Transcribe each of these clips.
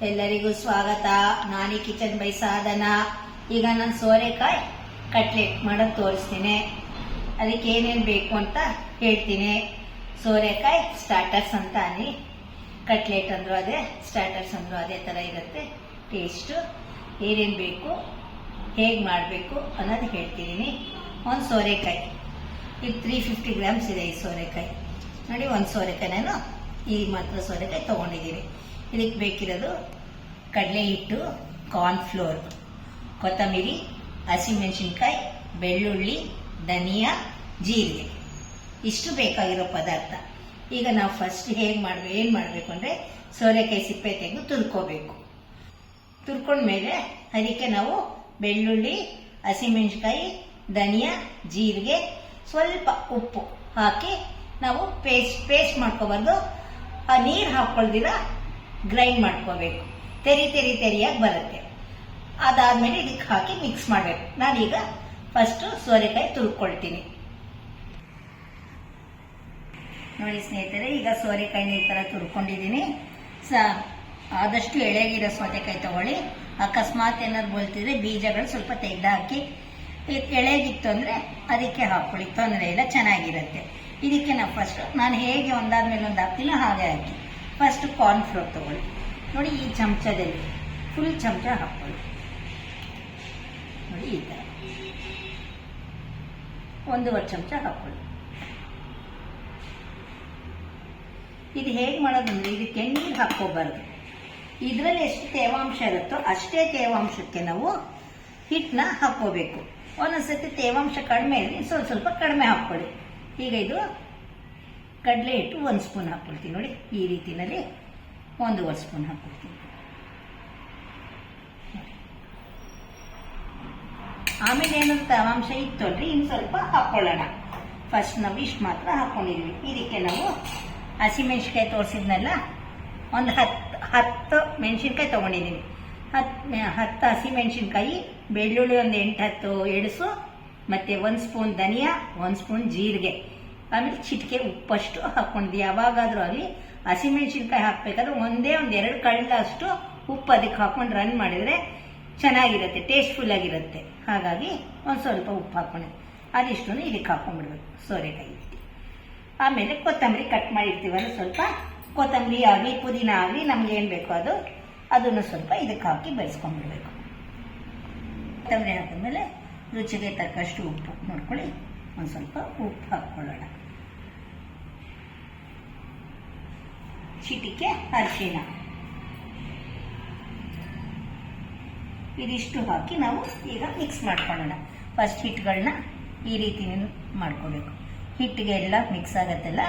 ಎಲ್ಲರಿಗೂ ಸ್ವಾಗತ. ನಾನಿ kitchen by ಸಾಧನ. ಈಗ ನಾನು ಸೋರೆಕಾಯಿ ಕಟ್ಲೆಟ್ ಮಾಡೋದು ತೋರಿಸ್ತೀನಿ. ಅದಕ್ಕೆ ಏನೇನು ಬೇಕು ಅಂತ ಹೇಳ್ತೀನಿ. ಸೋರೆಕಾಯಿ ಸ್ಟಾರ್ಟರ್ಸ್ ಅಂತ ಅನ್ನಿ, ಕಟ್ಲೆಟ್ ಅಂದ್ರು ಅದೇ, ಸ್ಟಾರ್ಟರ್ಸ್ ಅಂದ್ರು ಅದೇ ಥರ ಇರುತ್ತೆ ಟೇಸ್ಟು. ಏನೇನು ಬೇಕು, ಹೇಗೆ ಮಾಡಬೇಕು ಅನ್ನೋದು ಹೇಳ್ತಿದ್ದೀನಿ. ಒಂದು ಸೋರೆಕಾಯಿ ಇದು 350 ಗ್ರಾಮ್ಸ್ ಇದೆ. ಈ ಸೋರೆಕಾಯಿ ನೋಡಿ, ಒಂದು ಸೋರೆಕಾಯಿ ನಾನು ಈ ಮಾತ್ರ ಸೋರೆಕಾಯಿ ತೊಗೊಂಡಿದ್ದೀನಿ. ಇದಕ್ಕೆ ಬೇಕಿರೋದು ಕಡಲೆ ಹಿಟ್ಟು, ಕಾರ್ನ್ಫ್ಲೋರ್, ಕೊತ್ತಂಬರಿ, ಹಸಿಮೆಣಸಿನ್ಕಾಯಿ, ಬೆಳ್ಳುಳ್ಳಿ, ಧನಿಯಾ, ಜೀರಿಗೆ, ಇಷ್ಟು ಬೇಕಾಗಿರೋ ಪದಾರ್ಥ. ಈಗ ನಾವು ಫಸ್ಟ್ ಏನು ಮಾಡಬೇಕು ಅಂದರೆ ಸೋರೆಕಾಯಿ ಸಿಪ್ಪೆ ತೆಗೆದು ತುರ್ಕೋಬೇಕು. ತುರ್ಕೊಂಡ್ಮೇಲೆ ಅದಕ್ಕೆ ನಾವು ಬೆಳ್ಳುಳ್ಳಿ, ಹಸಿಮೆಣಸಿನ್ಕಾಯಿ, ಧನಿಯಾ, ಜೀರಿಗೆ, ಸ್ವಲ್ಪ ಉಪ್ಪು ಹಾಕಿ ನಾವು ಪೇಸ್ಟ್ ಮಾಡ್ಕೋಬಾರ್ದು. ಆ ನೀರು ಹಾಕ್ಕೊಳ್ದಿರ ಗ್ರೈಂಡ್ ಮಾಡ್ಕೋಬೇಕು. ತೆರಿಯಾಗಿ ಬರುತ್ತೆ. ಅದಾದ್ಮೇಲೆ ಇದಕ್ಕೆ ಹಾಕಿ ಮಿಕ್ಸ್ ಮಾಡಬೇಕು. ನಾನೀಗ ಫಸ್ಟ್ ಸೋರೆಕಾಯಿ ತುರ್ಕೊಳ್ತೀನಿ. ನೋಡಿ ಸ್ನೇಹಿತರೆ, ಈಗ ಸೋರೆಕಾಯಿನ ಈ ಥರ ತುರ್ಕೊಂಡಿದ್ದೀನಿ. ಆದಷ್ಟು ಎಳೆಗಿರೋ ಸೌತೆಕಾಯಿ ತಗೊಳ್ಳಿ. ಅಕಸ್ಮಾತ್ ಏನಾದ್ರು ಬೋಲ್ತಿದ್ರೆ ಬೀಜಗಳು ಸ್ವಲ್ಪ ತೆಗೆದು ಹಾಕಿ, ಎಳೆಗಿತ್ತು ಅಂದರೆ ಅದಕ್ಕೆ ಹಾಕೊಳ್ಳಿ, ತೊಂದರೆ ಇಲ್ಲ, ಚೆನ್ನಾಗಿರುತ್ತೆ. ಇದಕ್ಕೆ ನಾವು ಫಸ್ಟ್ ನಾನು ಹೇಗೆ ಒಂದಾದ್ಮೇಲೆ ಒಂದು ಹಾಕ್ತೀನೋ ಹಾಗೆ ಹಾಕಿ. ಫಸ್ಟ್ ಕಾರ್ನ್ಫ್ಲೋರ್ ತಗೊಳ್ಳಿ. ನೋಡಿ, ಈ ಚಮಚದಲ್ಲಿ ಫುಲ್ ಚಮಚ ಹಾಕ್ಕೊಳ್ಳಿ. ನೋಡಿ, ಈ ಥರ 1.5 ಚಮಚ ಹಾಕ್ಕೊಳ್ಳಿ. ಇದು ಹೇಗೆ ಮಾಡೋದಂದ್ರೆ, ಇದಕ್ಕೆ ನೀರು ಹಾಕ್ಕೋಬಾರ್ದು. ಇದರಲ್ಲಿ ಎಷ್ಟು ತೇವಾಂಶ ಇರುತ್ತೋ ಅಷ್ಟೇ ತೇವಾಂಶಕ್ಕೆ ನಾವು ಹಿಟ್ಟನ್ನ ಹಾಕ್ಕೋಬೇಕು. ಒಂದೊಂದ್ಸತಿ ತೇವಾಂಶ ಕಡಿಮೆ ಇರಲಿ, ಸ್ವಲ್ಪ ಕಡಿಮೆ ಹಾಕ್ಕೊಳ್ಳಿ. ಈಗ ಇದು ಕಡಲೆ ಹಿಟ್ಟು 1 ಸ್ಪೂನ್ ಹಾಕ್ಕೊಳ್ತೀನಿ. ನೋಡಿ, ಈ ರೀತಿಯಲ್ಲಿ 1.5 ಸ್ಪೂನ್ ಹಾಕ್ಕೊಳ್ತೀನಿ. ಆಮೇಲೆ ಏನಾದ್ರು ತೇವಾಂಶ ಇತ್ತು ಅಂದರೆ ಇನ್ನು ಸ್ವಲ್ಪ ಹಾಕ್ಕೊಳ್ಳೋಣ. ಫಸ್ಟ್ ನಾವು ಇಷ್ಟು ಮಾತ್ರ ಹಾಕ್ಕೊಂಡಿದ್ವಿ. ಇದಕ್ಕೆ ನಾವು ಹಸಿಮೆಣಸಿನ್ಕಾಯಿ ತೋರಿಸಿದ್ನಲ್ಲ, ಒಂದು 10 ಮೆಣಸಿನ್ಕಾಯಿ ತೊಗೊಂಡಿದ್ದೀನಿ. 10 ಹಸಿಮೆಣಸಿನ್ಕಾಯಿ, ಬೆಳ್ಳುಳ್ಳಿ ಒಂದು 8-10 ಎಡಸು, ಮತ್ತು 1 ಸ್ಪೂನ್ ಧನಿಯಾ, 1 ಸ್ಪೂನ್ ಜೀರಿಗೆ, ಆಮೇಲೆ ಚಿಟಿಕೆ ಉಪ್ಪಷ್ಟು ಹಾಕ್ಕೊಂಡಿದ್ವಿ. ಯಾವಾಗಾದರೂ ಆಗಲಿ ಹಸಿಮೆಣಸಿನ್ಕಾಯಿ ಹಾಕಬೇಕಾದ್ರೆ ಒಂದೇ 1-2 ಕಳ್ಳ ಉಪ್ಪು ಅದಕ್ಕೆ ಹಾಕೊಂಡು ರನ್ ಮಾಡಿದರೆ ಚೆನ್ನಾಗಿರುತ್ತೆ, ಟೇಸ್ಟ್ಫುಲ್ ಆಗಿರುತ್ತೆ. ಹಾಗಾಗಿ ಒಂದು ಸ್ವಲ್ಪ ಉಪ್ಪು ಹಾಕ್ಕೊಂಡಿದ್ವಿ. ಅದಿಷ್ಟು ಇದಕ್ಕೆ ಹಾಕೊಂಡ್ಬಿಡ್ಬೇಕು ಸೋರೆಕಾಯಿ. ಆಮೇಲೆ ಕೊತ್ತಂಬರಿ ಕಟ್ ಮಾಡಿರ್ತೀವಲ್ಲ, ಸ್ವಲ್ಪ ಕೊತ್ತಂಬರಿ ಆಗಲಿ ಪುದೀನ ಆಗಲಿ ನಮ್ಗೆ ಏನು ಬೇಕೋ ಅದನ್ನು ಸ್ವಲ್ಪ ಇದಕ್ಕೆ ಹಾಕಿ ಬೇಯಿಸ್ಕೊಂಡ್ಬಿಡ್ಬೇಕು. ಕೊತ್ತಂಬರಿ ಹಾಕಿದ್ಮೇಲೆ ರುಚಿಗೆ ತಕ್ಕಷ್ಟು ಉಪ್ಪು ನೋಡ್ಕೊಳ್ಳಿ. ಒಂದು ಸ್ವಲ್ಪ ಉಪ್ಪು ಹಾಕ್ಕೊಳ್ಳೋಣ. ಚಿಟಿಕೆ ಅರಿಶಿನ, ಇದಿಷ್ಟು ಹಾಕಿ ನಾವು ಈಗ ಮಿಕ್ಸ್ ಮಾಡ್ಕೊಳ್ಳೋಣ. ಫಸ್ಟ್ ಹಿಟ್ಟುಗಳನ್ನ ಈ ರೀತಿ ಮಾಡ್ಕೋಬೇಕು. ಹಿಟ್ಟಿಗೆ ಎಲ್ಲ ಮಿಕ್ಸ್ ಆಗತ್ತೆಲ್ಲ,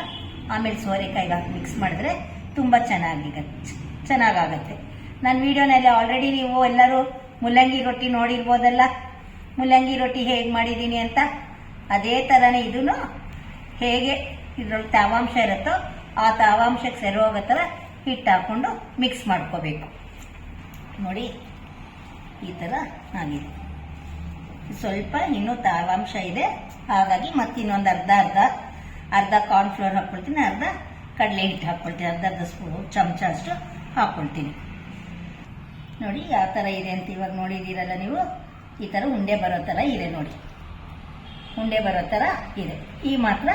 ಆಮೇಲೆ ಸೋರೆಕಾಯಿಗೆ ಹಾಕಿ ಮಿಕ್ಸ್ ಮಾಡಿದ್ರೆ ತುಂಬ ಚೆನ್ನಾಗಾಗತ್ತೆ. ನನ್ನ ವಿಡಿಯೋನಲ್ಲಿ ಆಲ್ರೆಡಿ ನೀವು ಎಲ್ಲರೂ ಮುಲ್ಲಂಗಿ ರೊಟ್ಟಿ ನೋಡಿರ್ಬೋದಲ್ಲ, ಮುಲ್ಲಂಗಿ ರೊಟ್ಟಿ ಹೇಗೆ ಮಾಡಿದ್ದೀನಿ ಅಂತ. ಅದೇ ಥರನೇ ಇದನ್ನು ಹೇಗೆ ಇದ್ರೊಳಗೆ ತೇವಾಂಶ ಇರುತ್ತೋ ಆ ತೇವಾಂಶಕ್ಕೆ ಸರಿ ಹೋಗೋ ಥರ ಹಿಟ್ಟು ಹಾಕ್ಕೊಂಡು ಮಿಕ್ಸ್ ಮಾಡ್ಕೋಬೇಕು. ನೋಡಿ, ಈ ಥರ ಆಗಿದೆ. ಸ್ವಲ್ಪ ಇನ್ನೂ ತೇವಾಂಶ ಇದೆ, ಹಾಗಾಗಿ ಮತ್ತಿನ್ನೊಂದು ಅರ್ಧ ಕಾರ್ನ್ಫ್ಲೋರ್ ಹಾಕ್ಕೊಳ್ತೀನಿ, ಅರ್ಧ ಕಡಲೆ ಹಿಟ್ಟು ಹಾಕ್ಕೊಳ್ತೀನಿ, ಅರ್ಧ ಸ್ಪೂನ್ ಚಮಚ ಅಷ್ಟು ಹಾಕ್ಕೊಳ್ತೀನಿ. ನೋಡಿ ಯಾವ ಥರ ಇದೆ ಅಂತ ಇವಾಗ ನೋಡಿದ್ದೀರಲ್ಲ ನೀವು. ಈ ಥರ ಉಂಡೆ ಬರೋ ಥರ ಇದೆ ನೋಡಿ, ಉಂಡೆ ಬರೋ ಥರ ಇದೆ. ಈ ಮಾತ್ರ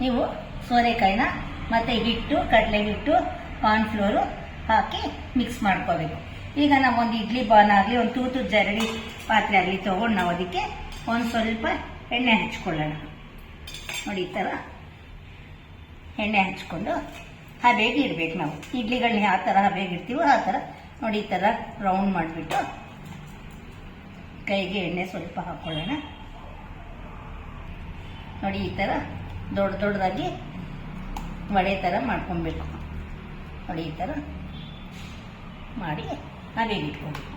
ನೀವು ಸೋರೆಕಾಯಿನ ಮತ್ತು ಹಿಟ್ಟು, ಕಡಲೆ ಹಿಟ್ಟು, ಕಾರ್ನ್ಫ್ಲೋರು ಹಾಕಿ ಮಿಕ್ಸ್ ಮಾಡ್ಕೋಬೇಕು. ಈಗ ನಾವು ಒಂದು ಇಡ್ಲಿ ಬಾನ್ ಆಗಲಿ, ಒಂದು ತೂತು ಜರಡಿ ಪಾತ್ರೆ ಆಗಲಿ ತೊಗೊಂಡು ನಾವು ಅದಕ್ಕೆ ಒಂದು ಸ್ವಲ್ಪ ಎಣ್ಣೆ ಹಚ್ಕೊಳ್ಳೋಣ. ನೋಡಿ, ಈ ಥರ ಎಣ್ಣೆ ಹಚ್ಕೊಂಡು ಹಬೆಗೆ ಇಡಬೇಕು. ನಾವು ಇಡ್ಲಿಗಳನ್ನ ಯಾವ ಥರ ಹಬೆಗೆ ಇಡ್ತೀವೋ ಆ ಥರ ನೋಡಿ, ಈ ಥರ ರೌಂಡ್ ಮಾಡಿಬಿಟ್ಟು ಕೈಗೆ ಎಣ್ಣೆ ಸ್ವಲ್ಪ ಹಾಕ್ಕೊಳ್ಳೋಣ. ನೋಡಿ, ಈ ಥರ ದೊಡ್ಡದಾಗಿ ವಡೆ ಥರ ಮಾಡ್ಕೊಬೇಕು. ನೋಡಿ, ಈ ಥರ ಮಾಡಿ ಹಬೆಗೆ ಇಟ್ಕೊಬೇಕು.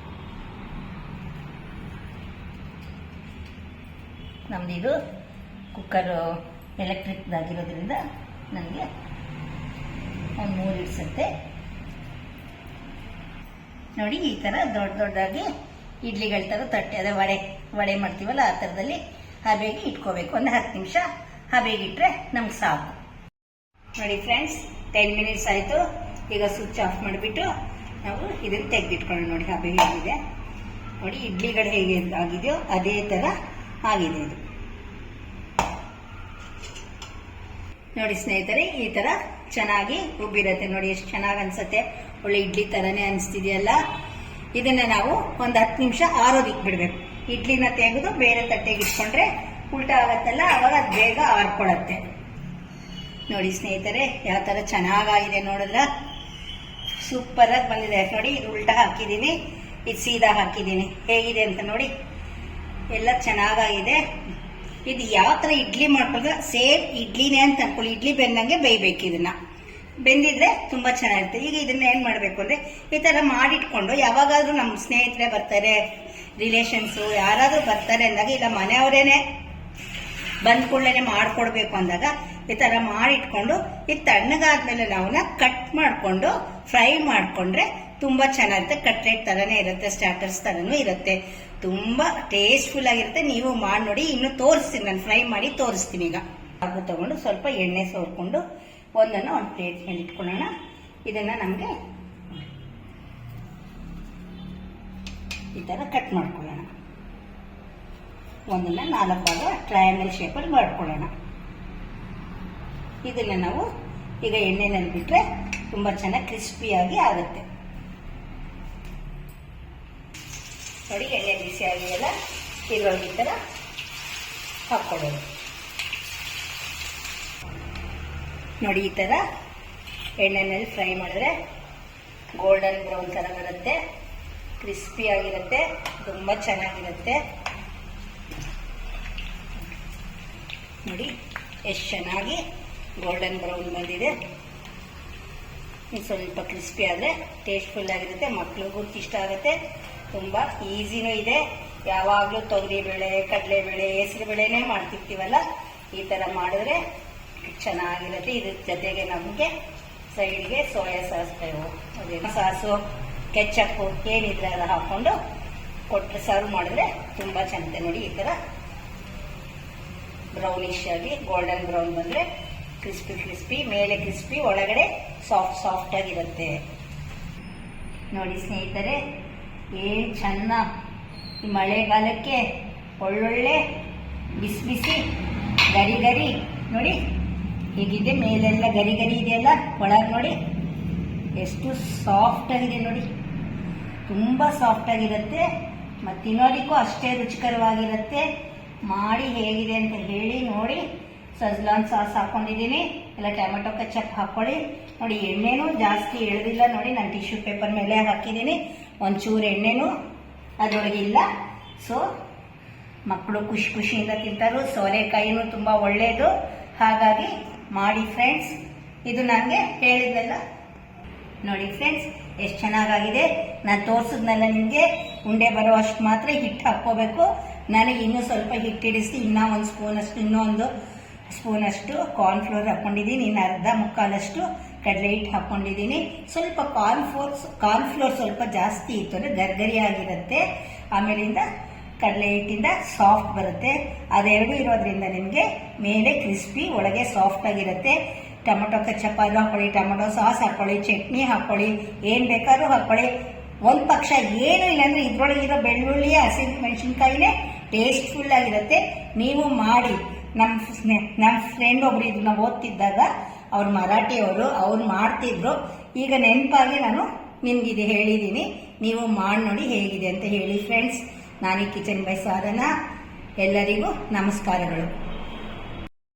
ನಮ್ಮದಿದು ಕುಕ್ಕರು ಎಲೆಕ್ಟ್ರಿಕ್ದಾಗಿರೋದ್ರಿಂದ ನನಗೆ ಒಂದು 3 ಇಡ್ಸುತ್ತೆ. ನೋಡಿ, ಈ ಥರ ದೊಡ್ಡದಾಗಿ ಇಡ್ಲಿಗಳ ಥರ ತಟ್ಟೆ ಅದೇ ವಡೆ ಮಾಡ್ತೀವಲ್ಲ ಆ ಥರದಲ್ಲಿ ಹಬೆಗೆ ಇಟ್ಕೋಬೇಕು. ಒಂದು 10 ನಿಮಿಷ ಹಬೆಗೆ ಇಟ್ಟರೆ ನಮ್ಗೆ ಸಾಕು. ನೋಡಿ ಫ್ರೆಂಡ್ಸ್, 10 ಮಿನಿಟ್ಸ್ ಆಯಿತು. ಈಗ ಸ್ವಿಚ್ ಆಫ್ ಮಾಡಿಬಿಟ್ಟು ನಾವು ಇದನ್ನು ತೆಗೆದಿಟ್ಕೊಳ್ಳೋಣ. ನೋಡಿ ಹಬೆ ಹೇಗಿದೆ ನೋಡಿ, ಇಡ್ಲಿಗಳು ಹೇಗೆ ಆಗಿದೆಯೋ ಅದೇ ಥರ ಆಗಿದೆ ಇದು. ನೋಡಿ ಸ್ನೇಹಿತರೆ, ಈ ಥರ ಚೆನ್ನಾಗಿ ಉಬ್ಬಿರತ್ತೆ ನೋಡಿ, ಎಷ್ಟು ಚೆನ್ನಾಗಿ ಅನ್ಸುತ್ತೆ. ಒಳ್ಳೆ ಇಡ್ಲಿ ಥರನೇ ಅನಿಸ್ತಿದೆಯಲ್ಲ. ಇದನ್ನು ನಾವು ಒಂದು 10 ನಿಮಿಷ ಆರೋದಿಕ್ಕೆ ಬಿಡಬೇಕು. ಇಡ್ಲಿನ ತೆಗೆದು ಬೇರೆ ತಟ್ಟೆಗೆ ಇಟ್ಕೊಂಡ್ರೆ ಉಲ್ಟಾ ಆಗತ್ತಲ್ಲ, ಅವಾಗ ಅದು ಬೇಗ ಆರ್ಕೊಳ್ಳುತ್ತೆ. ನೋಡಿ ಸ್ನೇಹಿತರೆ, ಯಾವ ಥರ ಚೆನ್ನಾಗಾಗಿದೆ ನೋಡಿದ್ರ, ಸೂಪರಾಗಿ ಬಂದಿದೆ ನೋಡಿ. ಇದು ಉಲ್ಟಾ ಹಾಕಿದ್ದೀನಿ, ಇದು ಸೀದಾ ಹಾಕಿದ್ದೀನಿ, ಹೇಗಿದೆ ಅಂತ ನೋಡಿ. ಎಲ್ಲ ಚೆನ್ನಾಗಾಗಿದೆ. ಇದು ಯಾವ ಥರ ಇಡ್ಲಿ ಮಾಡ್ಕೊಂಡ್ರೆ ಸೇಮ್ ಇಡ್ಲಿನೇ ಅಂತ ಅನ್ಕೊಳ್ಳಿ. ಇಡ್ಲಿ ಬೆಂದಂಗೆ ಬೇಯಬೇಕು. ಇದನ್ನ ಬೆಂದಿದ್ರೆ ತುಂಬ ಚೆನ್ನಾಗಿರುತ್ತೆ. ಈಗ ಇದನ್ನ ಏನು ಮಾಡಬೇಕು ಅಂದರೆ, ಈ ಥರ ಮಾಡಿಟ್ಕೊಂಡು ಯಾವಾಗಾದ್ರೂ ನಮ್ಮ ಸ್ನೇಹಿತರೆ ಬರ್ತಾರೆ, ರಿಲೇಷನ್ಸು ಯಾರಾದರೂ ಬರ್ತಾರೆ ಅಂದಾಗ, ಇಲ್ಲ ಮನೆಯವರೇನೆ ಬಂದ ಕೂಡಲೇ ಮಾಡಿಕೊಡ್ಬೇಕು ಅಂದಾಗ ಈ ಥರ ಮಾಡಿಟ್ಕೊಂಡು ಇದು ತಣ್ಣಗಾದ್ಮೇಲೆ ನಾವನ್ನ ಕಟ್ ಮಾಡಿಕೊಂಡು ಫ್ರೈ ಮಾಡಿಕೊಂಡ್ರೆ ತುಂಬ ಚೆನ್ನಾಗಿರುತ್ತೆ. ಕಟ್ಲೆಟ್ ಥರನೇ ಇರುತ್ತೆ, ಸ್ಟಾರ್ಟರ್ಸ್ ಥರನೂ ಇರುತ್ತೆ, ತುಂಬ ಟೇಸ್ಟ್ಫುಲ್ ಆಗಿರುತ್ತೆ. ನೀವು ಮಾಡಿ ನೋಡಿ. ಇನ್ನು ತೋರಿಸ್ತೀನಿ, ನಾನು ಫ್ರೈ ಮಾಡಿ ತೋರಿಸ್ತೀನಿ. ಈಗ ಅದು ತಗೊಂಡು ಸ್ವಲ್ಪ ಎಣ್ಣೆ ಸೋರ್ಕೊಂಡು ಒಂದನ್ನು ಒಂದು ಪ್ಲೇಟ್ ಮೇಲೆ ಇಟ್ಕೊಳ್ಳೋಣ. ಇದನ್ನು ನಮಗೆ ಈ ಥರ ಕಟ್ ಮಾಡ್ಕೊಳ್ಳೋಣ. ಒಂದನ್ನು 4 ಭಾಗ ಟ್ರಯಾಂಗಲ್ ಶೇಪಲ್ಲಿ ಮಾಡ್ಕೊಳ್ಳೋಣ. ಇದನ್ನು ನಾವು ಈಗ ಎಣ್ಣೆನಲ್ಲಿ ಬಿಟ್ಟರೆ ತುಂಬ ಚೆನ್ನಾಗಿ ಕ್ರಿಸ್ಪಿಯಾಗಿ ಆಗುತ್ತೆ. ನೋಡಿ, ಎಣ್ಣೆ ಬಿಸಿ ಆಗಿದೆಯಲ್ಲ, ಇದ್ರೊಳಗೆ ಈ ಥರ ಹಾಕ್ಕೊಳ್ಳೋದು. ನೋಡಿ, ಈ ಥರ ಎಣ್ಣೆನಲ್ಲಿ ಫ್ರೈ ಮಾಡಿದ್ರೆ ಗೋಲ್ಡನ್ ಬ್ರೌನ್ ಥರ ಬರುತ್ತೆ, ಕ್ರಿಸ್ಪಿ ಆಗಿರುತ್ತೆ, ತುಂಬ ಚೆನ್ನಾಗಿರುತ್ತೆ. ನೋಡಿ ಎಷ್ಟು ಚೆನ್ನಾಗಿ ಗೋಲ್ಡನ್ ಬ್ರೌನ್ ಬಂದಿದೆ. ಸ್ವಲ್ಪ ಕ್ರಿಸ್ಪಿ ಆದರೆ ಟೇಸ್ಟ್ಫುಲ್ ಆಗಿರುತ್ತೆ, ಮಕ್ಳಿಗೂ ಇಷ್ಟ ಆಗುತ್ತೆ. ತುಂಬ ಈಸಿನೂ ಇದೆ. ಯಾವಾಗಲೂ ತೊಗರಿಬೇಳೆ, ಕಡಲೆಬೇಳೆ, ಹೆಸರುಬೇಳೆನೇ ಮಾಡ್ತಿರ್ತೀವಲ್ಲ, ಈ ಥರ ಮಾಡಿದ್ರೆ ಚೆನ್ನಾಗಿರುತ್ತೆ. ಇದ್ರ ಜೊತೆಗೆ ನಮಗೆ ಸೈಡ್ಗೆ ಸೋಯಾ ಸಾಸ್, ಅದೇನು ಸಾಸು, ಕೆಚಪ್ಪು ಏನಿದ್ರೆ ಅದು ಹಾಕ್ಕೊಂಡು ಕೊಟ್ಟರೆ ಸರ್ವ್ ಮಾಡಿದ್ರೆ ತುಂಬ ಚೆನ್ನಾಗಿದೆ. ನೋಡಿ, ಈ ಥರ ಬ್ರೌನಿಶ್ ಆಗಿ ಗೋಲ್ಡನ್ ಬ್ರೌನ್ ಬಂದರೆ ಕ್ರಿಸ್ಪಿ, ಮೇಲೆ ಕ್ರಿಸ್ಪಿ, ಒಳಗಡೆ ಸಾಫ್ಟ್ ಆಗಿರುತ್ತೆ. ನೋಡಿ ಸ್ನೇಹಿತರೆ, ಏನು ಚೆನ್ನ ಈ ಮಳೆಗಾಲಕ್ಕೆ ಒಳ್ಳೊಳ್ಳೆ ಬಿಸಿ ಗರಿ ನೋಡಿ ಹೀಗಿದೆ. ಮೇಲೆಲ್ಲ ಗರಿ ಇದೆಯಲ್ಲ, ಒಳಗೆ ನೋಡಿ ಎಷ್ಟು ಸಾಫ್ಟ್ ಆಗಿದೆ. ನೋಡಿ, ತುಂಬ ಸಾಫ್ಟ್ ಆಗಿರುತ್ತೆ ಮತ್ತು ತಿನ್ನೋದಕ್ಕೂ ಅಷ್ಟೇ ರುಚಿಕರವಾಗಿರುತ್ತೆ. ಮಾಡಿ ಹೇಗಿದೆ ಅಂತ ಹೇಳಿ ನೋಡಿ. ಸಜ್ಲಾನ್ ಸಾಸ್ ಹಾಕೊಂಡಿದ್ದೀನಿ, ಇಲ್ಲ ಟೊಮೆಟೊ ಕೆಚಪ್ ಹಾಕ್ಕೊಳ್ಳಿ. ನೋಡಿ, ಎಣ್ಣೆನೂ ಜಾಸ್ತಿ ಎಳೆದಿಲ್ಲ ನೋಡಿ, ನಾನು ಟಿಶ್ಯೂ ಪೇಪರ್ ಮೇಲೆ ಹಾಕಿದ್ದೀನಿ. ಒಂಚೂರು ಎಣ್ಣೆನೂ ಅದರೊಳಗೆ ಇಲ್ಲ. ಸೊ ಮಕ್ಕಳು ಖುಷಿಯಿಂದ ತಿಂತಾರೆ. ಸೋರೆಕಾಯಿನೂ ತುಂಬ ಒಳ್ಳೆಯದು. ಹಾಗಾಗಿ ಮಾಡಿ ಫ್ರೆಂಡ್ಸ್. ಇದು ನನಗೆ ಹೇಳಿದ್ನಲ್ಲ ನೋಡಿ ಫ್ರೆಂಡ್ಸ್, ಎಷ್ಟು ಚೆನ್ನಾಗಾಗಿದೆ. ನಾನು ತೋರಿಸಿದ್ನಲ್ಲ ನಿಮಗೆ, ಉಂಡೆ ಬರೋ ಅಷ್ಟು ಮಾತ್ರ ಹಿಟ್ಟು ಹಾಕ್ಕೋಬೇಕು. ನನಗೆ ಇನ್ನೂ ಸ್ವಲ್ಪ ಹಿಟ್ಟು ಹಿಡಿಸಿ, ಇನ್ನೊಂದು ಸ್ಪೂನಷ್ಟು ಕಾರ್ನ್ಫ್ಲೋರ್ ಹಾಕ್ಕೊಂಡಿದ್ದೀನಿ. ಇನ್ನು ಅರ್ಧ ಮುಕ್ಕಾಲಷ್ಟು ಕಡಲೆ ಹಿಟ್ಟು ಹಾಕ್ಕೊಂಡಿದ್ದೀನಿ. ಸ್ವಲ್ಪ ಕಾರ್ನ್ಫ್ಲೋರ್ ಸ್ವಲ್ಪ ಜಾಸ್ತಿ ಇತ್ತು ಅಂದರೆ ಗರ್ಗರಿ ಆಗಿರುತ್ತೆ. ಆಮೇಲಿಂದ ಕಡಲೆ ಹಿಟ್ಟಿಂದ ಸಾಫ್ಟ್ ಬರುತ್ತೆ. ಅದೆರಡು ಇರೋದ್ರಿಂದ ನಿಮಗೆ ಮೇಲೆ ಕ್ರಿಸ್ಪಿ, ಒಳಗೆ ಸಾಫ್ಟ್ ಆಗಿರುತ್ತೆ. ಟೊಮೆಟೊ ಕೆಚಪ್ ಹಾಕೊಳ್ಳಿ, ಟೊಮೆಟೊ ಸಾಸ್ ಹಾಕೊಳ್ಳಿ, ಚಟ್ನಿ ಹಾಕೊಳ್ಳಿ, ಏನು ಬೇಕಾದ್ರೂ ಹಾಕೊಳ್ಳಿ. ಒಂದು ಪಕ್ಷ ಏನೂ ಇಲ್ಲಾಂದರೆ ಇದ್ರೊಳಗಿರೋ ಬೆಳ್ಳುಳ್ಳಿ, ಹಸಿಮೆಣಸಿನ್ಕಾಯಿನೇ ಟೇಸ್ಟ್ಫುಲ್ ಆಗಿರುತ್ತೆ. ನೀವು ಮಾಡಿ. ನಮ್ಮ ಫ್ರೆಂಡ್ ಒಬ್ರು ಇದನ್ನ ಓದ್ತಿದ್ದಾಗ, ಅವ್ರು ಮರಾಠಿಯವರು, ಅವ್ರು ಮಾಡ್ತಿದ್ರು. ಈಗ ನೆನಪಾಗಿ ನಾನು ನಿಮ್ಗೆ ಇದು ಹೇಳಿದ್ದೀನಿ. ನೀವು ಮಾಡಿ ನೋಡಿ ಹೇಗಿದೆ ಅಂತ ಹೇಳಿ ಫ್ರೆಂಡ್ಸ್. ನಾನು ಕಿಚನ್ ಬೈ ಸಾಧನ. ಎಲ್ಲರಿಗೂ ನಮಸ್ಕಾರಗಳು.